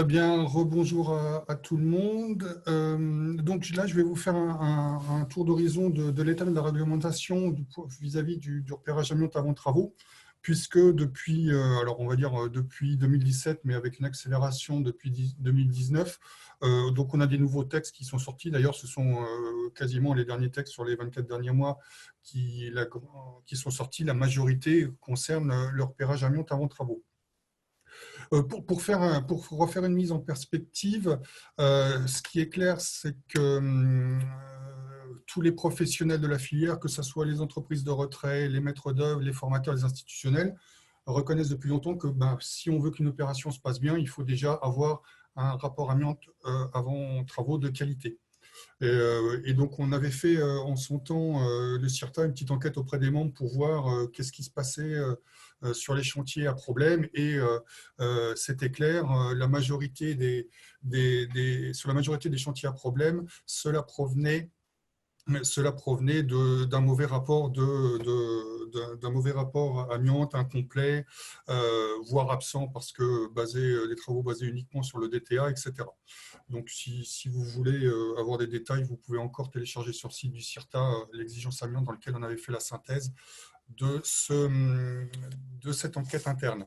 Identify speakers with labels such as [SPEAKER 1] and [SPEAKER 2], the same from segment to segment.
[SPEAKER 1] Bien, rebonjour à tout le monde. Donc là, je vais vous faire un tour d'horizon de l'état de la réglementation vis-à-vis du repérage amiante avant travaux, puisque depuis, alors on va dire depuis 2017, mais avec une accélération depuis 2019, donc on a des nouveaux textes qui sont sortis. D'ailleurs, ce sont quasiment les derniers textes sur les 24 derniers mois qui sont sortis. La majorité concerne le repérage amiante avant travaux. Pour refaire une mise en perspective, ce qui est clair, c'est que tous les professionnels de la filière, que ce soit les entreprises de retrait, les maîtres d'œuvre, les formateurs, les institutionnels, reconnaissent depuis longtemps que si on veut qu'une opération se passe bien, il faut déjà avoir un rapport amiante avant travaux de qualité. Et donc, on avait fait en son temps, le CIRTA, une petite enquête auprès des membres pour voir qu'est-ce qui se passait sur les chantiers à problème. Et c'était clair, la majorité sur la majorité des chantiers à problème, cela provenait d'un mauvais rapport d'un mauvais rapport amiante, incomplet, voire absent parce que les travaux basés uniquement sur le DTA, etc. Donc, si vous voulez avoir des détails, vous pouvez encore télécharger sur le site du CIRTA l'exigence amiante dans lequel on avait fait la synthèse de cette enquête interne.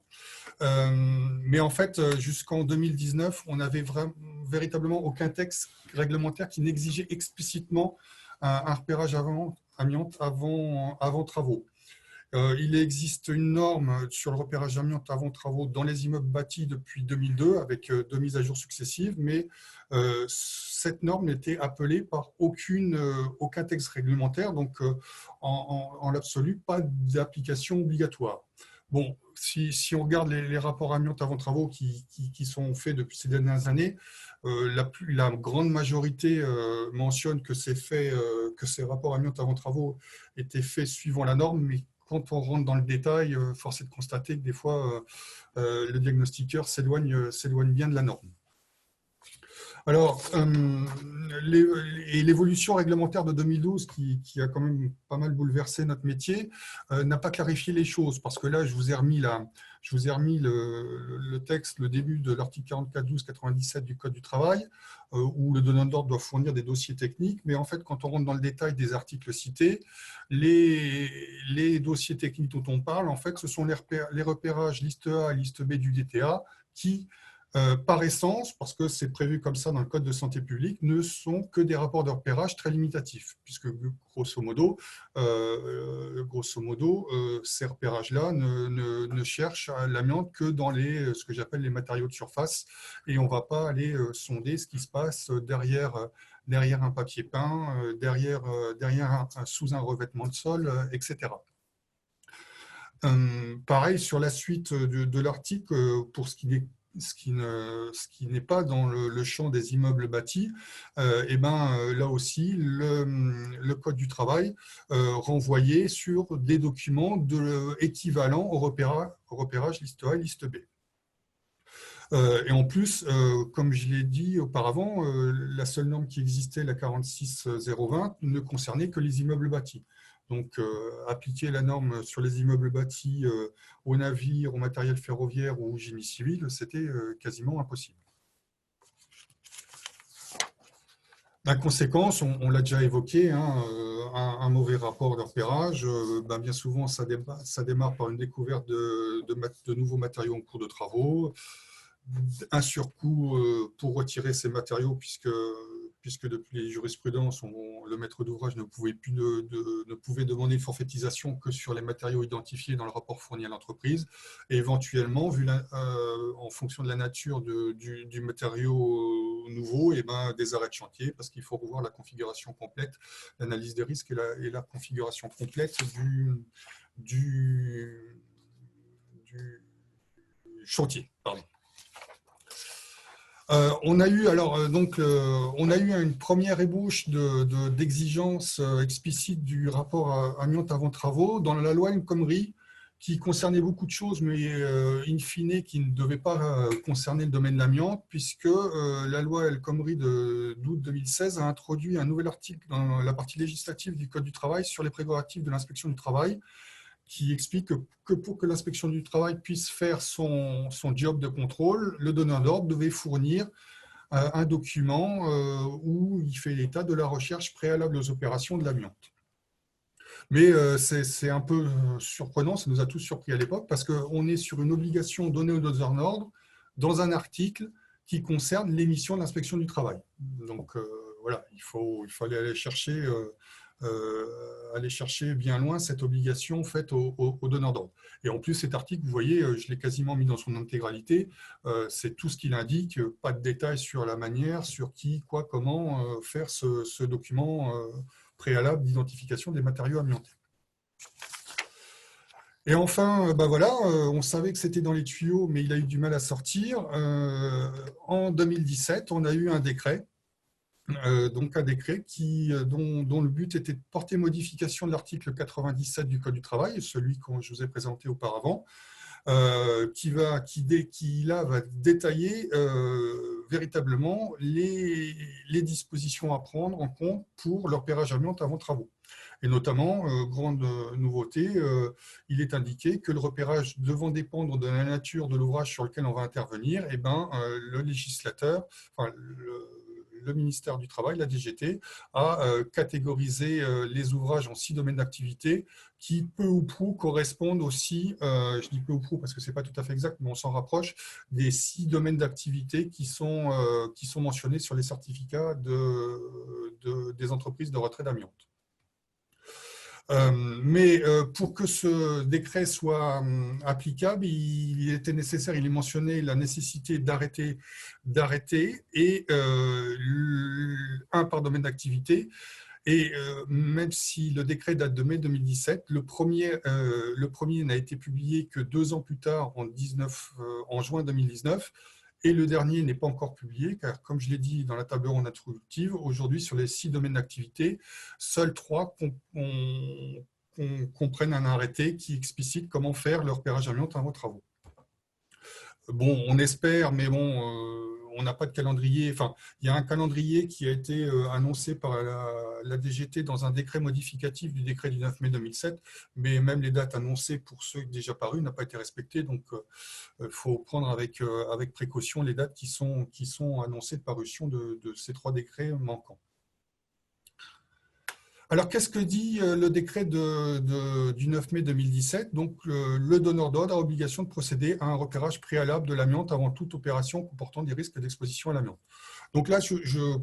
[SPEAKER 1] Mais en fait, jusqu'en 2019, on n'avait véritablement aucun texte réglementaire qui n'exigeait explicitement un repérage amiante avant travaux. Il existe une norme sur le repérage amiante avant travaux dans les immeubles bâtis depuis 2002 avec 2 mises à jour successives, mais cette norme n'était appelée par aucun texte réglementaire, donc en l'absolu, pas d'application obligatoire. Bon, si on regarde les rapports amiante avant travaux qui sont faits depuis ces dernières années, la grande majorité mentionne que ces rapports amiante avant travaux étaient faits suivant la norme, mais quand on rentre dans le détail, force est de constater que des fois, le diagnostiqueur s'éloigne bien de la norme. Alors, l'évolution réglementaire de 2012, qui a quand même pas mal bouleversé notre métier, n'a pas clarifié les choses, parce que là, je vous ai remis le texte, le début de l'article 44.12.97 du Code du travail, où le donneur d'ordre doit fournir des dossiers techniques, mais en fait, quand on rentre dans le détail des articles cités, les dossiers techniques dont on parle, en fait, ce sont les repérages liste A et liste B du DTA qui, par essence, parce que c'est prévu comme ça dans le Code de santé publique, ne sont que des rapports de repérage très limitatifs, puisque grosso modo, ces repérages-là ne cherchent l'amiante que dans ce que j'appelle les matériaux de surface, et on ne va pas aller sonder ce qui se passe derrière un papier peint, sous un revêtement de sol, etc. Pareil, sur la suite de l'article, pour ce qui n'est pas dans le champ des immeubles bâtis, là aussi, le Code du travail renvoyait sur des documents équivalents au repérage liste A et liste B. Et en plus, comme je l'ai dit auparavant, la seule norme qui existait, la 46.020, ne concernait que les immeubles bâtis. Donc, appliquer la norme sur les immeubles bâtis aux navires, au matériel ferroviaire ou au génie civil, c'était quasiment impossible. La conséquence, on l'a déjà évoqué, hein, un mauvais rapport de repérage, bien souvent ça démarre par une découverte de nouveaux matériaux en cours de travaux, un surcoût pour retirer ces matériaux, puisque depuis les jurisprudences, le maître d'ouvrage ne pouvait demander une forfaitisation que sur les matériaux identifiés dans le rapport fourni à l'entreprise, et éventuellement, en fonction de la nature du matériau nouveau, des arrêts de chantier, parce qu'il faut revoir la configuration complète, l'analyse des risques et la configuration complète du chantier. Pardon. On a eu une première ébauche d'exigence explicite du rapport amiante avant travaux dans la loi El Khomri, qui concernait beaucoup de choses, mais in fine qui ne devait pas concerner le domaine de l'amiante, puisque la loi El Khomri d'août 2016 a introduit un nouvel article dans la partie législative du Code du travail sur les prérogatives de l'inspection du travail, qui explique que pour que l'inspection du travail puisse faire son job de contrôle, le donneur d'ordre devait fournir un document où il fait l'état de la recherche préalable aux opérations de l'amiante. Mais c'est un peu surprenant, ça nous a tous surpris à l'époque, parce qu'on est sur une obligation donnée aux donneurs d'ordre dans un article qui concerne l'émission de l'inspection du travail. Donc voilà, il fallait aller chercher bien loin cette obligation faite aux donneurs d'ordre. Et en plus, cet article, vous voyez, je l'ai quasiment mis dans son intégralité, c'est tout ce qu'il indique, pas de détails sur la manière, sur qui, quoi, comment faire ce document préalable d'identification des matériaux amiantés. Et enfin, voilà, on savait que c'était dans les tuyaux, mais il a eu du mal à sortir. En 2017, on a eu un décret, donc un décret dont le but était de porter modification de l'article 97 du Code du travail, celui que je vous ai présenté auparavant, qui va détailler véritablement les dispositions à prendre en compte pour le repérage amiante avant travaux. Et notamment, grande nouveauté, il est indiqué que le repérage devant dépendre de la nature de l'ouvrage sur lequel on va intervenir, le législateur, enfin, le ministère du Travail, la DGT, a catégorisé les ouvrages en 6 domaines d'activité qui, peu ou prou, correspondent aussi, je dis peu ou prou parce que ce n'est pas tout à fait exact, mais on s'en rapproche, des 6 domaines d'activité qui sont mentionnés sur les certificats des entreprises de retrait d'amiante. Mais pour que ce décret soit applicable, il était nécessaire, il est mentionné la nécessité d'arrêter et un par domaine d'activité. Et même si le décret date de mai 2017, le premier n'a été publié que 2 ans plus tard, en juin 2019, et le dernier n'est pas encore publié, car comme je l'ai dit dans la table ronde introductive, aujourd'hui sur les 6 domaines d'activité, seuls 3 comprennent un arrêté qui explicite comment faire le repérage amiante avant travaux. Bon, on espère, mais bon, on n'a pas de calendrier. Enfin, il y a un calendrier qui a été annoncé par la DGT dans un décret modificatif du décret du 9 mai 2007, mais même les dates annoncées pour ceux déjà parus n'ont pas été respectées. Donc, il faut prendre avec précaution les dates qui sont annoncées de parution de ces 3 décrets manquants. Alors, qu'est-ce que dit le décret du 9 mai 2017 ? Donc, le donneur d'ordre a obligation de procéder à un repérage préalable de l'amiante avant toute opération comportant des risques d'exposition à l'amiante. Donc là,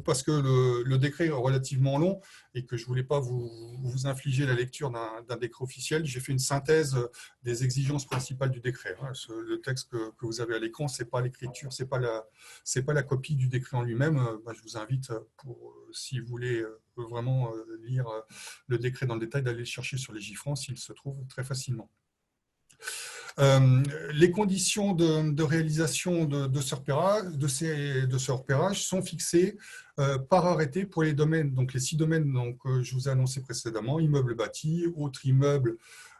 [SPEAKER 1] parce que le décret est relativement long et que je ne voulais pas vous infliger la lecture d'un décret officiel, j'ai fait une synthèse des exigences principales du décret. Le texte que vous avez à l'écran, ce n'est pas l'écriture, ce n'est pas la copie du décret en lui-même. Je vous invite, si vous voulez vraiment lire le décret dans le détail, d'aller le chercher sur les Légifrance, il se trouve très facilement. Les conditions de réalisation de ce repérage sont fixées par arrêté pour les domaines, donc les 6 domaines que je vous ai annoncés précédemment, immeubles bâtis, autres immeubles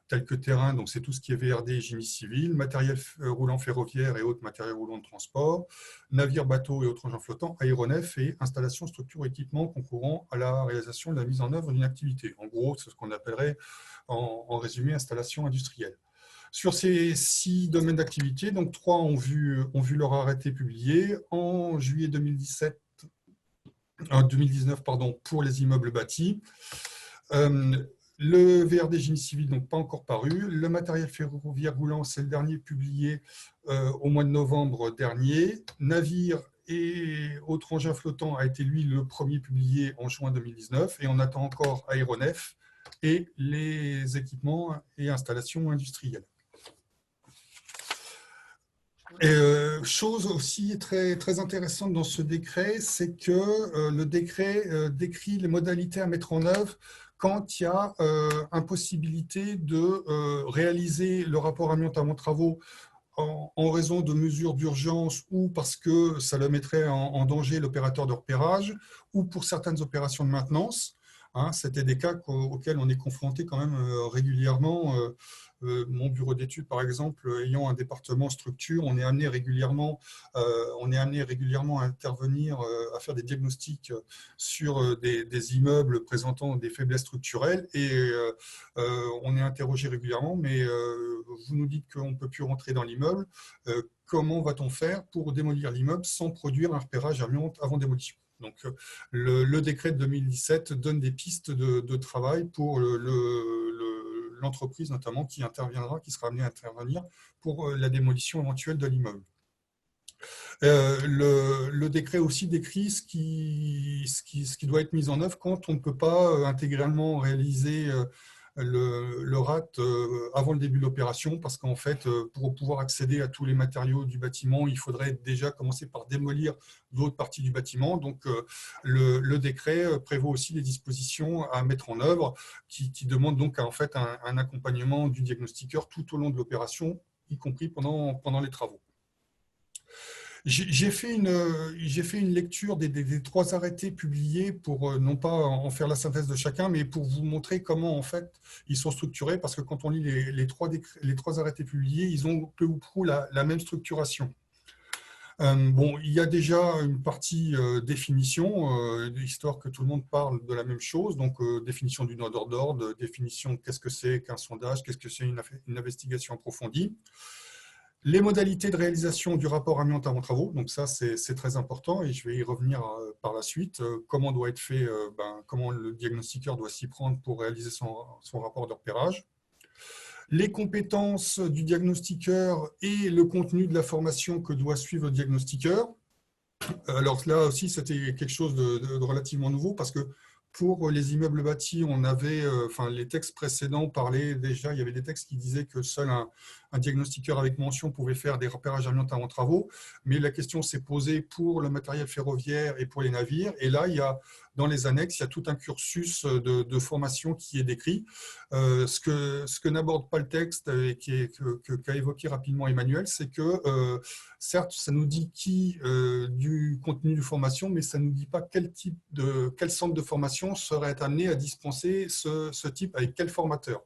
[SPEAKER 1] tels que terrain, donc c'est tout ce qui est VRD, génie civil, matériel roulant ferroviaire et autres matériels roulants de transport, navires, bateaux et autres engins flottants, aéronefs et installations, structures, équipements concourant à la réalisation de la mise en œuvre d'une activité. En gros, c'est ce qu'on appellerait en résumé installation industrielle. Sur ces 6 domaines d'activité, donc 3 ont vu leur arrêté publié en juillet 2019 pour les immeubles bâtis. Le VRD génie civil, donc pas encore paru. Le matériel ferroviaire roulant, c'est le dernier publié au mois de novembre dernier. Navire et autres engins flottants a été, lui, le premier publié en juin 2019. Et on attend encore aéronefs et les équipements et installations industrielles. Chose aussi très, très intéressante dans ce décret, c'est que le décret décrit les modalités à mettre en œuvre quand il y a impossibilité de réaliser le rapport amiante avant travaux en raison de mesures d'urgence ou parce que ça le mettrait en danger l'opérateur de repérage ou pour certaines opérations de maintenance. Hein, c'était des cas auxquels on est confronté quand même régulièrement. Mon bureau d'études, par exemple, ayant un département structure, on est amené régulièrement à intervenir, à faire des diagnostics sur des immeubles présentant des faiblesses structurelles et on est interrogé régulièrement, mais vous nous dites qu'on ne peut plus rentrer dans l'immeuble. Comment va-t-on faire pour démolir l'immeuble sans produire un repérage amiante avant démolition? Donc, le décret de 2017 donne des pistes de travail pour l'entreprise notamment qui sera amenée à intervenir pour la démolition éventuelle de l'immeuble. Le décret aussi décrit ce qui doit être mis en œuvre quand on ne peut pas intégralement réaliser le RAT avant le début de l'opération, parce qu'en fait, pour pouvoir accéder à tous les matériaux du bâtiment, il faudrait déjà commencer par démolir d'autres parties du bâtiment. Donc, le décret prévoit aussi les dispositions à mettre en œuvre qui demandent donc en fait un accompagnement du diagnostiqueur tout au long de l'opération, y compris pendant les travaux. J'ai fait une lecture des 3 arrêtés publiés pour non pas en faire la synthèse de chacun, mais pour vous montrer comment en fait ils sont structurés, parce que quand on lit les 3 arrêtés publiés, ils ont peu ou prou la même structuration. Bon, il y a déjà une partie définition, histoire que tout le monde parle de la même chose, donc définition du donneur d'ordre, définition de qu'est-ce que c'est qu'un sondage, qu'est-ce que c'est une investigation approfondie. Les modalités de réalisation du rapport amiante avant travaux, donc ça c'est très important et je vais y revenir par la suite. Comment doit être fait, comment le diagnostiqueur doit s'y prendre pour réaliser son rapport de repérage. Les compétences du diagnostiqueur et le contenu de la formation que doit suivre le diagnostiqueur. Alors là aussi, c'était quelque chose de relativement nouveau parce que pour les immeubles bâtis, on avait, les textes précédents parlaient déjà, il y avait des textes qui disaient que seul un diagnostiqueur avec mention pouvait faire des repérages amiante avant travaux, mais la question s'est posée pour le matériel ferroviaire et pour les navires. Et là, dans les annexes, il y a tout un cursus de formation qui est décrit. Ce que n'aborde pas le texte et qu'a évoqué rapidement Emmanuel, c'est que certes, ça nous dit du contenu de formation, mais ça ne nous dit pas quel centre de formation serait amené à dispenser ce type, avec quel formateur.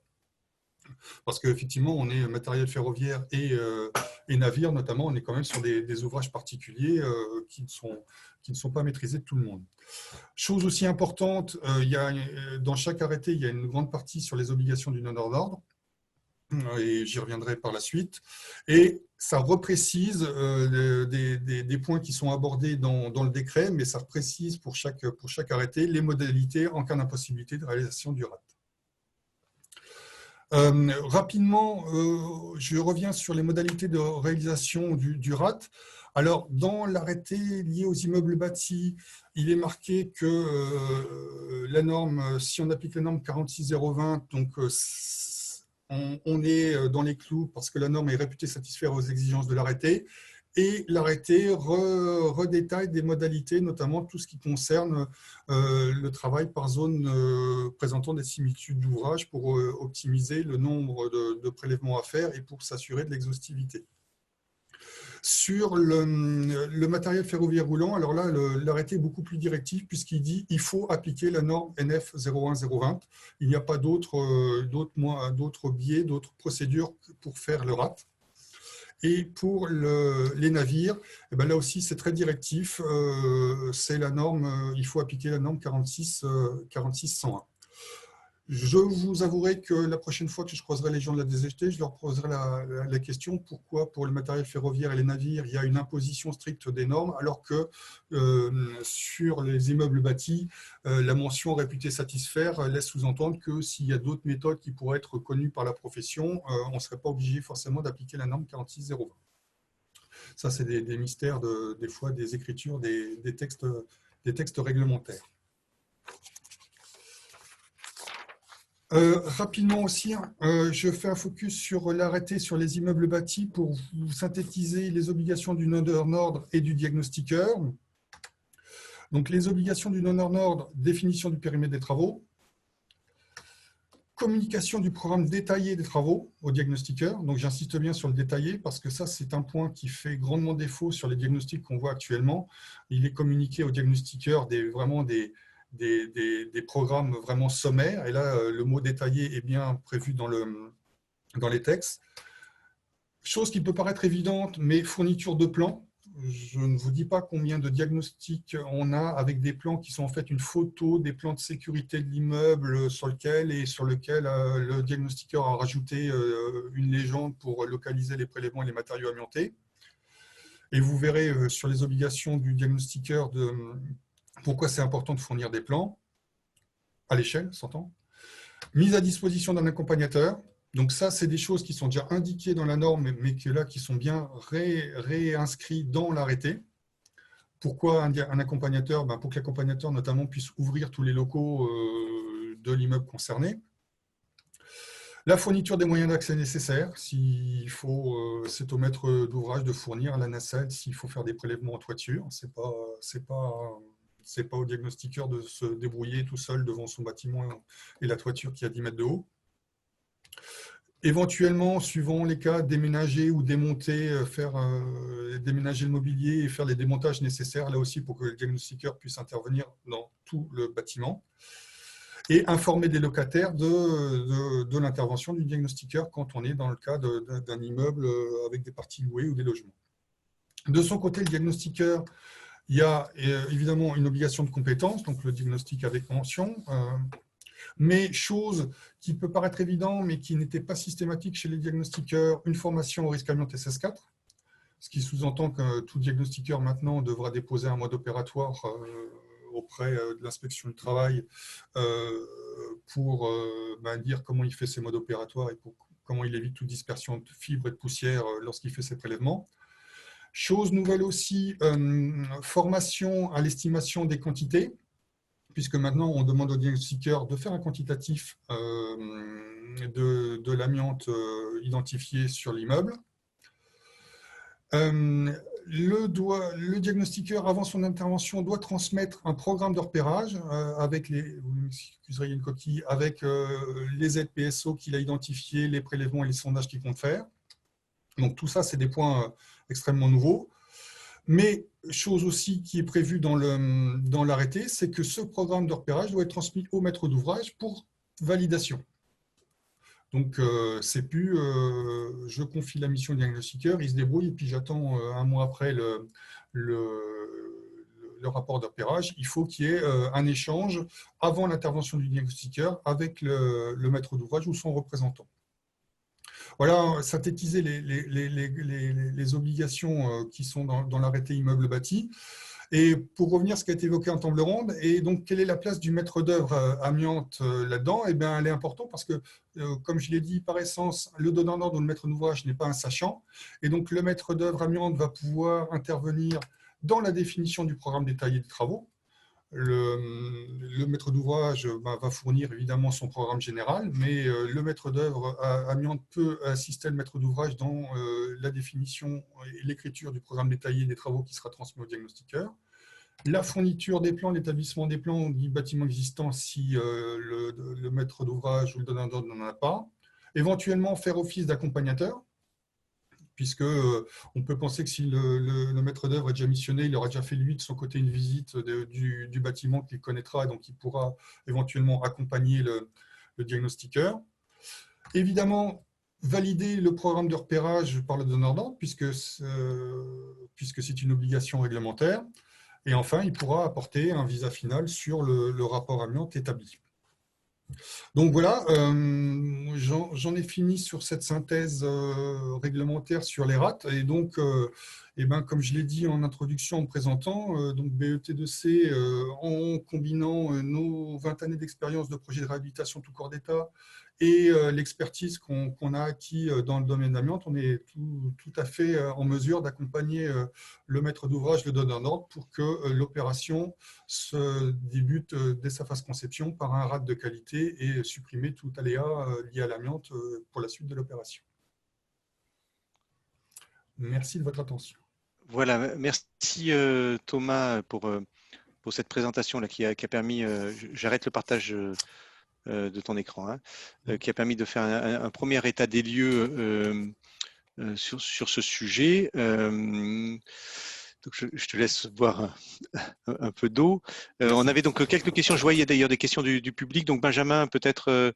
[SPEAKER 1] Parce qu'effectivement, on est matériel ferroviaire et navire, notamment, on est quand même sur des ouvrages particuliers qui ne sont pas maîtrisés de tout le monde. Chose aussi importante, dans chaque arrêté, il y a une grande partie sur les obligations du donneur d'ordre, et j'y reviendrai par la suite. Et ça reprécise des points qui sont abordés dans le décret, mais ça précise pour chaque arrêté les modalités en cas d'impossibilité de réalisation du RAT. Rapidement, je reviens sur les modalités de réalisation du RAT. Alors, dans l'arrêté lié aux immeubles bâtis, il est marqué que la norme, si on applique la norme 46020, donc on est dans les clous parce que la norme est réputée satisfaire aux exigences de l'arrêté. Et l'arrêté redétaille des modalités, notamment tout ce qui concerne le travail par zone présentant des similitudes d'ouvrage pour optimiser le nombre de prélèvements à faire et pour s'assurer de l'exhaustivité. Sur le matériel ferroviaire roulant, alors là, l'arrêté est beaucoup plus directif puisqu'il dit qu'il faut appliquer la norme NF 01020. Il n'y a pas d'autres biais, d'autres procédures pour faire le RAT. Et pour les navires, eh ben là aussi, c'est très directif. C'est la norme, il faut appliquer la norme 46.101. Je vous avouerai que la prochaine fois que je croiserai les gens de la DGT, je leur poserai la question pourquoi pour le matériel ferroviaire et les navires, il y a une imposition stricte des normes, alors que sur les immeubles bâtis, la mention réputée satisfaire laisse sous-entendre que s'il y a d'autres méthodes qui pourraient être connues par la profession, on ne serait pas obligé forcément d'appliquer la norme 46.020. Ça, c'est des mystères des fois des écritures des textes réglementaires. Rapidement aussi, je fais un focus sur l'arrêté sur les immeubles bâtis pour vous synthétiser les obligations du donneur d'ordre et du diagnostiqueur. Donc, les obligations du donneur d'ordre, définition du périmètre des travaux, communication du programme détaillé des travaux au diagnostiqueur. Donc, j'insiste bien sur le détaillé parce que ça, c'est un point qui fait grandement défaut sur les diagnostics qu'on voit actuellement. Il est communiqué au diagnostiqueur vraiment des des programmes vraiment sommaires. Et là, le mot détaillé est bien prévu dans les textes. Chose qui peut paraître évidente, mais fourniture de plans. Je ne vous dis pas combien de diagnostics on a avec des plans qui sont en fait une photo des plans de sécurité de l'immeuble sur lequel le diagnostiqueur a rajouté une légende pour localiser les prélèvements et les matériaux amiantés. Et vous verrez sur les obligations du diagnostiqueur pourquoi c'est important de fournir des plans à l'échelle, s'entend. Mise à disposition d'un accompagnateur. Donc ça, c'est des choses qui sont déjà indiquées dans la norme, mais qui sont bien réinscrits dans l'arrêté. Pourquoi un accompagnateur? Pour que l'accompagnateur, notamment, puisse ouvrir tous les locaux de l'immeuble concerné. La fourniture des moyens d'accès nécessaires. S'il faut, c'est au maître d'ouvrage de fournir à la nacelle s'il faut faire des prélèvements en toiture. C'est pas au diagnostiqueur de se débrouiller tout seul devant son bâtiment et la toiture qui a 10 mètres de haut. Éventuellement, suivant les cas, déménager ou démonter, déménager le mobilier et faire les démontages nécessaires, là aussi pour que le diagnostiqueur puisse intervenir dans tout le bâtiment. Et informer des locataires de l'intervention du diagnostiqueur quand on est dans le cas d'un immeuble avec des parties louées ou des logements. De son côté, le diagnostiqueur, il y a évidemment une obligation de compétence, donc le diagnostic avec mention, mais chose qui peut paraître évident, mais qui n'était pas systématique chez les diagnostiqueurs, une formation au risque amiante SS4, ce qui sous-entend que tout diagnostiqueur maintenant devra déposer un mode opératoire auprès de l'inspection du travail pour dire comment il fait ses modes opératoires et comment il évite toute dispersion de fibres et de poussière lorsqu'il fait ses prélèvements. Chose nouvelle aussi, formation à l'estimation des quantités, puisque maintenant on demande au diagnostiqueur de faire un quantitatif de l'amiante identifiée sur l'immeuble. Le diagnostiqueur, avant son intervention, doit transmettre un programme de repérage avec vous m'excuserez, il y a une coquille, avec les ZPSO qu'il a identifiés, les prélèvements et les sondages qu'il compte faire. Donc tout ça, c'est des points extrêmement nouveaux. Mais chose aussi qui est prévue dans l'arrêté, c'est que ce programme de repérage doit être transmis au maître d'ouvrage pour validation. Donc, c'est plus je confie la mission au diagnostiqueur, il se débrouille, et puis j'attends un mois après le rapport de repérage. Il faut qu'il y ait un échange avant l'intervention du diagnostiqueur avec le maître d'ouvrage ou son représentant. Voilà, synthétiser les obligations qui sont dans l'arrêté immeuble bâti. Et pour revenir à ce qui a été évoqué en table ronde, et donc quelle est la place du maître d'œuvre amiante là-dedans? Eh bien, elle est importante parce que, comme je l'ai dit, par essence, le donneur d'ordre ou le maître d'ouvrage n'est pas un sachant. Et donc, le maître d'œuvre amiante va pouvoir intervenir dans la définition du programme détaillé des travaux. Le maître d'ouvrage va fournir évidemment son programme général, mais le maître d'œuvre amiante peut assister le maître d'ouvrage dans la définition et l'écriture du programme détaillé des travaux qui sera transmis au diagnostiqueur. La fourniture des plans, l'établissement des plans du bâtiment existant si le maître d'ouvrage ou le donneur d'ordre n'en a pas. Éventuellement faire office d'accompagnateur, puisque on peut penser que si le maître d'œuvre est déjà missionné, il aura déjà fait lui de son côté une visite du bâtiment qu'il connaîtra, donc il pourra éventuellement accompagner le diagnostiqueur. Évidemment, valider le programme de repérage par le donneur d'ordre, puisque c'est une obligation réglementaire. Et enfin, il pourra apporter un visa final sur le rapport amiante établi. Donc voilà, j'en ai fini sur cette synthèse réglementaire sur les RAT. Et donc, comme je l'ai dit en introduction en me présentant, donc BET2C, en combinant nos 20 années d'expérience de projet de réhabilitation tout corps d'État et l'expertise qu'on a acquis dans le domaine d'amiante, on est tout à fait en mesure d'accompagner le maître d'ouvrage, le donneur d'ordre, pour que l'opération se débute dès sa phase conception par un RAT de qualité et supprimer tout aléa lié à l'amiante pour la suite de l'opération. Merci de votre attention.
[SPEAKER 2] Voilà, merci Thomas pour cette présentation là, qui a permis, j'arrête le partage de ton écran, hein, qui a permis de faire un premier état des lieux sur ce sujet. Donc je te laisse boire un peu d'eau. On avait donc quelques questions. Je voyais d'ailleurs des questions du public. Donc Benjamin, peut-être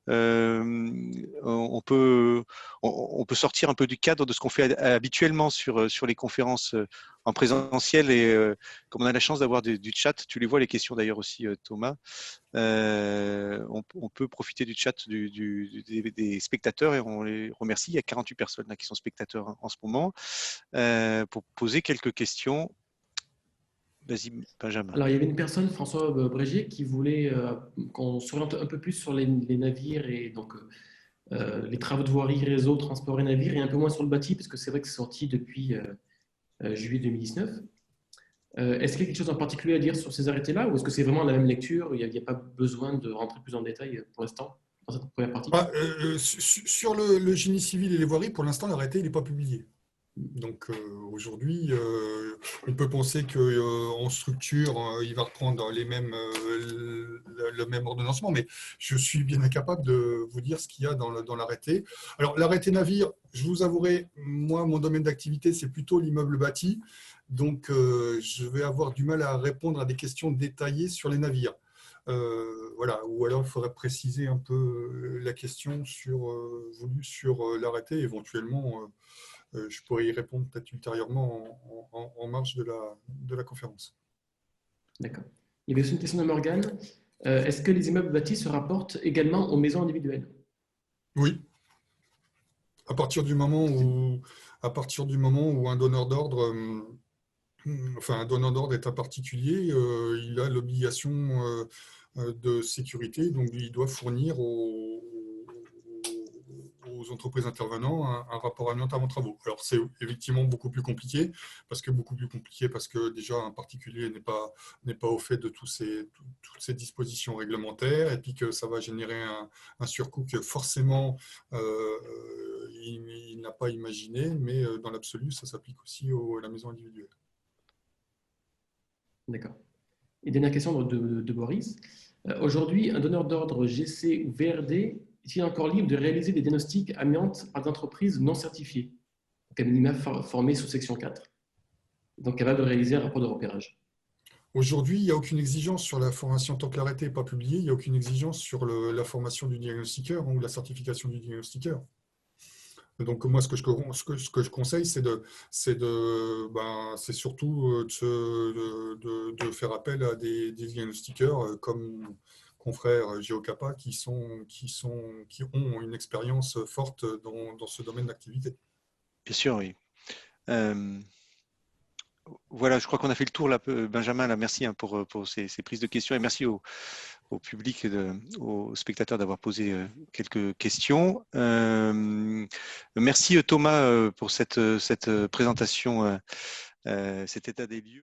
[SPEAKER 2] on peut sortir un peu du cadre de ce qu'on fait habituellement sur les conférences en présentiel. Et comme on a la chance d'avoir du chat, tu les vois les questions d'ailleurs aussi, Thomas. On peut profiter du chat des spectateurs et on les remercie. Il y a 48 personnes là qui sont spectateurs en ce moment pour poser quelques questions. Vas-y, Benjamin.
[SPEAKER 3] Alors, il y avait une personne, François Brégier, qui voulait qu'on s'oriente un peu plus sur les navires et donc les travaux de voirie, réseau, transport et navires, et un peu moins sur le bâti, parce que c'est vrai que c'est sorti depuis juillet 2019. Est-ce qu'il y a quelque chose en particulier à dire sur ces arrêtés-là, ou est-ce que c'est vraiment la même lecture? Il n'y a pas besoin de rentrer plus en détail pour l'instant dans cette première partie?
[SPEAKER 1] Sur le génie civil et les voiries, pour l'instant, l'arrêté n'est pas publié. Donc aujourd'hui, on peut penser qu'en structure, il va reprendre le même ordonnancement, mais je suis bien incapable de vous dire ce qu'il y a dans l'arrêté. Alors l'arrêté navire, je vous avouerai, moi, mon domaine d'activité, c'est plutôt l'immeuble bâti. Donc je vais avoir du mal à répondre à des questions détaillées sur les navires. Voilà, ou alors il faudrait préciser un peu la question voulue sur l'arrêté, éventuellement. Je pourrais y répondre peut-être ultérieurement en marge de la conférence.
[SPEAKER 3] D'accord. Il y avait aussi une question de Morgane. Est-ce que les immeubles bâtis se rapportent également aux maisons individuelles?
[SPEAKER 1] Oui. À partir du moment où un donneur d'ordre, un donneur d'ordre est un particulier, il a l'obligation de sécurité, donc il doit fournir aux entreprises intervenants un rapport amiante avant travaux. Alors c'est effectivement beaucoup plus compliqué parce que déjà un particulier n'est pas au fait de toutes ces dispositions réglementaires, et puis que ça va générer un surcoût que forcément il n'a pas imaginé, mais dans l'absolu ça s'applique aussi à la maison individuelle.
[SPEAKER 3] D'accord. Et dernière question de Boris. Aujourd'hui, un donneur d'ordre GC ou VRD est-il encore libre de réaliser des diagnostics amiante par des entreprises non certifiées, donc à minima formées sous section 4, donc capable de réaliser un rapport de repérage?
[SPEAKER 1] Aujourd'hui, il n'y a aucune exigence sur la formation, tant que l'arrêté n'est pas publié, il n'y a aucune exigence sur la formation du diagnostiqueur ou la certification du diagnostiqueur. Donc moi, ce que je conseille, c'est surtout de faire appel à des diagnostiqueurs comme confrères Geocapa qui ont une expérience forte dans ce domaine d'activité.
[SPEAKER 2] Bien sûr, oui. Voilà, je crois qu'on a fait le tour là, Benjamin. Là, merci pour ces prises de questions, et merci au public, aux spectateurs d'avoir posé quelques questions. Merci Thomas pour cette présentation, cet état des lieux.